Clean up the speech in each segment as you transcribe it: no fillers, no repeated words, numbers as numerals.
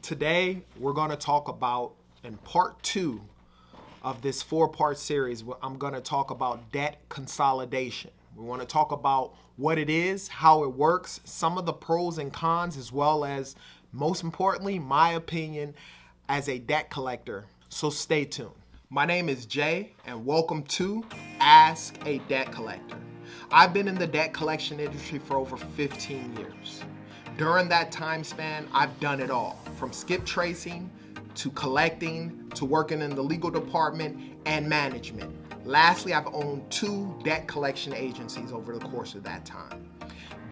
Today, we're going to talk about, in part 2 of this 4-part series, I'm going to talk about debt consolidation. We want to talk about what it is, how it works, some of the pros and cons, as well as, most importantly, my opinion as a debt collector. So stay tuned. My name is Jay, and welcome to Ask a Debt Collector. I've been in the debt collection industry for over 15 years. During that time span, I've done it all, from skip tracing to collecting to working in the legal department and management. Lastly, I've owned 2 debt collection agencies over the course of that time.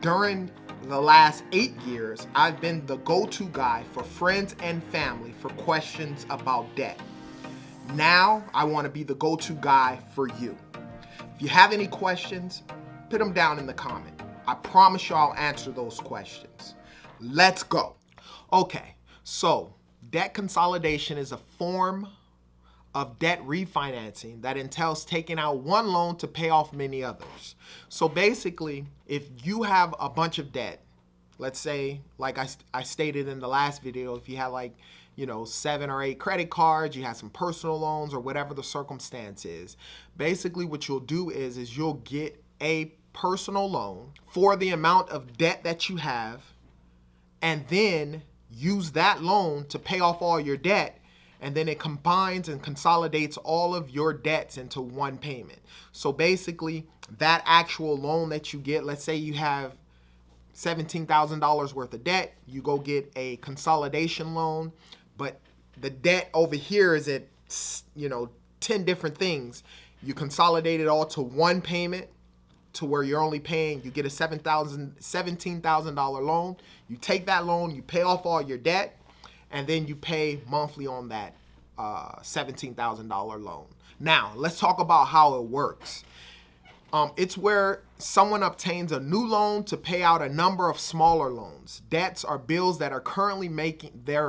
During the last 8 years, I've been the go-to guy for friends and family for questions about debt. Now, I want to be the go-to guy for you. If you have any questions, put them down in the comment. I promise you I'll answer those questions. Let's go. Okay, so debt consolidation is a form of debt refinancing that entails taking out one loan to pay off many others. So basically, if you have a bunch of debt, let's say, like I stated in the last video, if you had 7 or 8 credit cards, you have some personal loans or whatever the circumstance is, basically what you'll do is you'll get a personal loan for the amount of debt that you have, and then use that loan to pay off all your debt, and then it combines and consolidates all of your debts into one payment. So basically, that actual loan that you get, let's say you have $17,000 worth of debt, you go get a consolidation loan, but the debt over here is at 10 different things. You consolidate it all to one payment, to where you're only paying, you get a $17,000 loan, you take that loan, you pay off all your debt, and then you pay monthly on that $17,000 loan. Now, let's talk about how it works. It's where someone obtains a new loan to pay out a number of smaller loans. Debts are bills that they're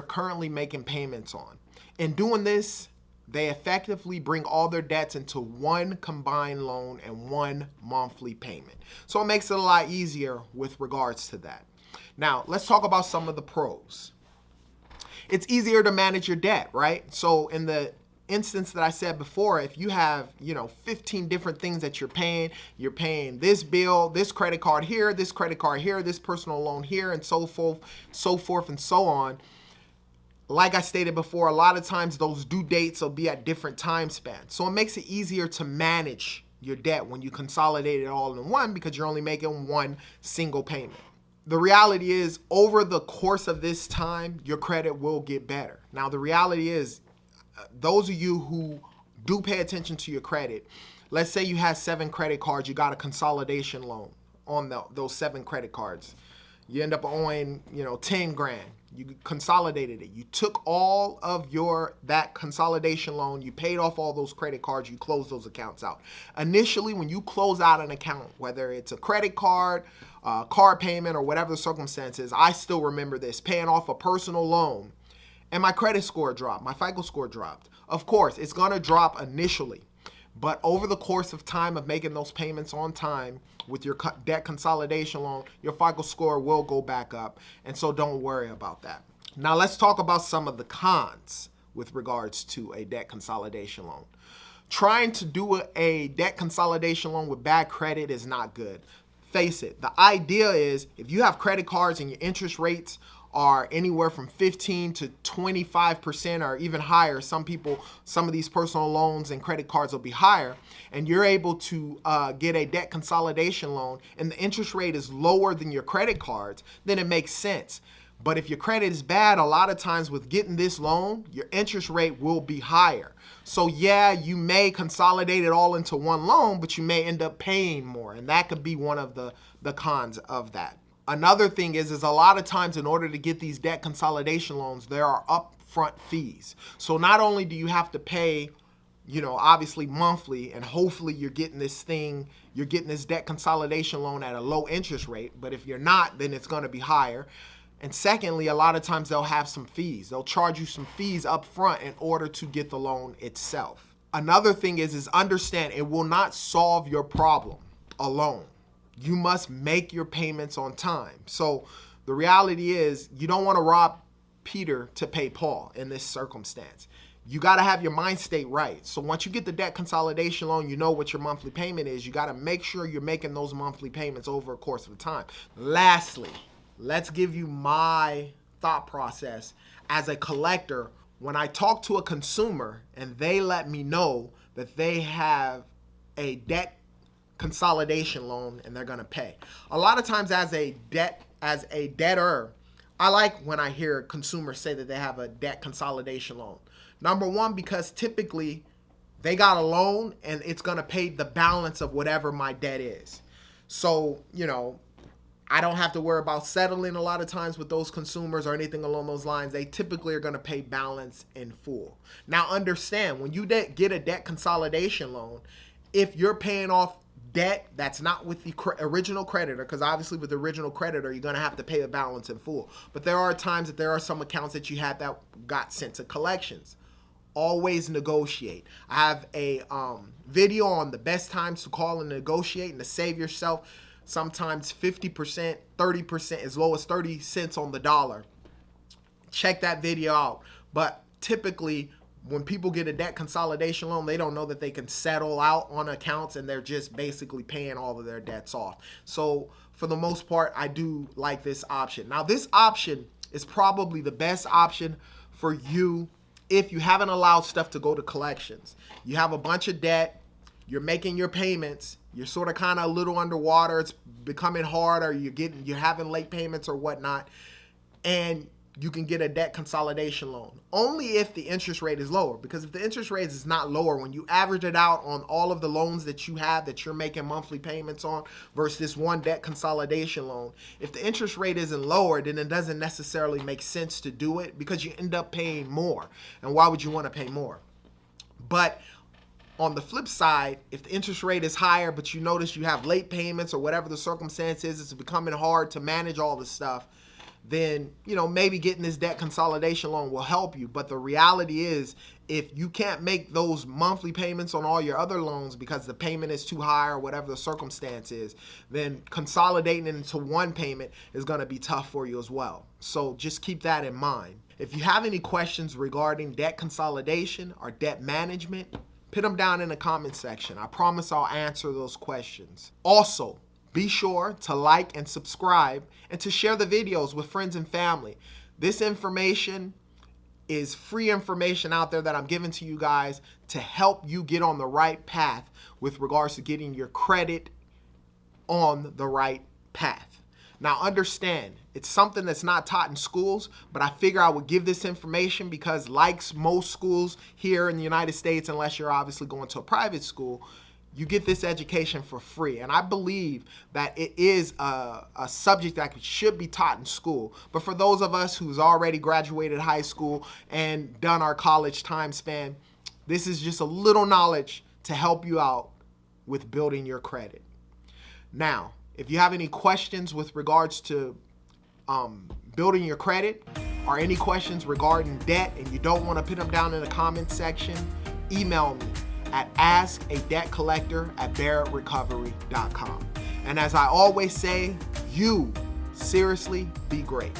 currently making payments on. In doing this, they effectively bring all their debts into one combined loan and one monthly payment. So it makes it a lot easier with regards to that. Now, let's talk about some of the pros. It's easier to manage your debt, right? So in the instance that I said before, if you have, 15 different things that you're paying this bill, this credit card here, this personal loan here, and so forth and so on. Like I stated before, a lot of times those due dates will be at different time spans. So it makes it easier to manage your debt when you consolidate it all in one, because you're only making one single payment. The reality is, over the course of this time, your credit will get better. Now, the reality is, those of you who do pay attention to your credit, let's say you have 7 credit cards, you got a consolidation loan on those 7 credit cards. You end up owing, 10 grand. You consolidated it. You took all of that consolidation loan, you paid off all those credit cards, you closed those accounts out. Initially, when you close out an account, whether it's a credit card, car payment, or whatever the circumstances, I still remember this, paying off a personal loan, and my credit score dropped, my FICO score dropped. Of course, it's gonna drop initially, but over the course of time of making those payments on time with your debt consolidation loan, your FICO score will go back up, and so don't worry about that. Now let's talk about some of the cons with regards to a debt consolidation loan. Trying to do a debt consolidation loan with bad credit is not good. Face it, the idea is if you have credit cards and your interest rates are anywhere from 15 to 25% or even higher. Some of these personal loans and credit cards will be higher, and you're able to get a debt consolidation loan and the interest rate is lower than your credit cards, then it makes sense. But if your credit is bad, a lot of times with getting this loan, your interest rate will be higher. So yeah, you may consolidate it all into one loan, but you may end up paying more, and that could be one of the cons of that. Another thing is a lot of times in order to get these debt consolidation loans, there are upfront fees. So not only do you have to pay, obviously monthly, and hopefully you're getting this debt consolidation loan at a low interest rate, but if you're not, then it's gonna be higher. And secondly, a lot of times they'll have some fees. They'll charge you some fees up front in order to get the loan itself. Another thing is understand it will not solve your problem alone. You must make your payments on time. So the reality is you don't want to rob Peter to pay Paul in this circumstance. You got to have your mind state right. So once you get the debt consolidation loan, you know what your monthly payment is. You got to make sure you're making those monthly payments over a course of time. Lastly, let's give you my thought process as a collector. When I talk to a consumer and they let me know that they have a debt consolidation loan and they're going to pay. A lot of times as a debtor, I like when I hear consumers say that they have a debt consolidation loan. Number one, because typically they got a loan and it's going to pay the balance of whatever my debt is. So, I don't have to worry about settling a lot of times with those consumers or anything along those lines. They typically are going to pay balance in full. Now, understand, when you get a debt consolidation loan, if you're paying off debt that's not with the original creditor, because obviously with the original creditor, you're going to have to pay the balance in full. But there are times that there are some accounts that you had that got sent to collections. Always negotiate. I have a video on the best times to call and negotiate and to save yourself sometimes 50%, 30%, as low as 30 cents on the dollar. Check that video out. But typically, when people get a debt consolidation loan, they don't know that they can settle out on accounts and they're just basically paying all of their debts off. So for the most part, I do like this option. Now, this option is probably the best option for you if you haven't allowed stuff to go to collections. You have a bunch of debt, you're making your payments, you're sort of kind of a little underwater, it's becoming hard, or you're having late payments or whatnot, and you can get a debt consolidation loan. Only if the interest rate is lower, because if the interest rate is not lower, when you average it out on all of the loans that you have that you're making monthly payments on versus this one debt consolidation loan, if the interest rate isn't lower, then it doesn't necessarily make sense to do it because you end up paying more. And why would you want to pay more? But on the flip side, if the interest rate is higher, but you notice you have late payments or whatever the circumstance is, it's becoming hard to manage all this stuff, then, maybe getting this debt consolidation loan will help you. But the reality is, if you can't make those monthly payments on all your other loans because the payment is too high or whatever the circumstance is, then consolidating it into one payment is going to be tough for you as well. So just keep that in mind. If you have any questions regarding debt consolidation or debt management, put them down in the comment section. I promise I'll answer those questions. Also, be sure to like and subscribe and to share the videos with friends and family. This information is free information out there that I'm giving to you guys to help you get on the right path with regards to getting your credit on the right path. Now understand, it's something that's not taught in schools, but I figure I would give this information because, like most schools here in the United States, unless you're obviously going to a private school, you get this education for free. And I believe that it is a subject that should be taught in school. But for those of us who's already graduated high school and done our college time span, this is just a little knowledge to help you out with building your credit. Now, if you have any questions with regards to building your credit or any questions regarding debt and you don't want to put them down in the comment section, email me at askadebtcollector@barrettrecovery.com. And as I always say, you seriously be great.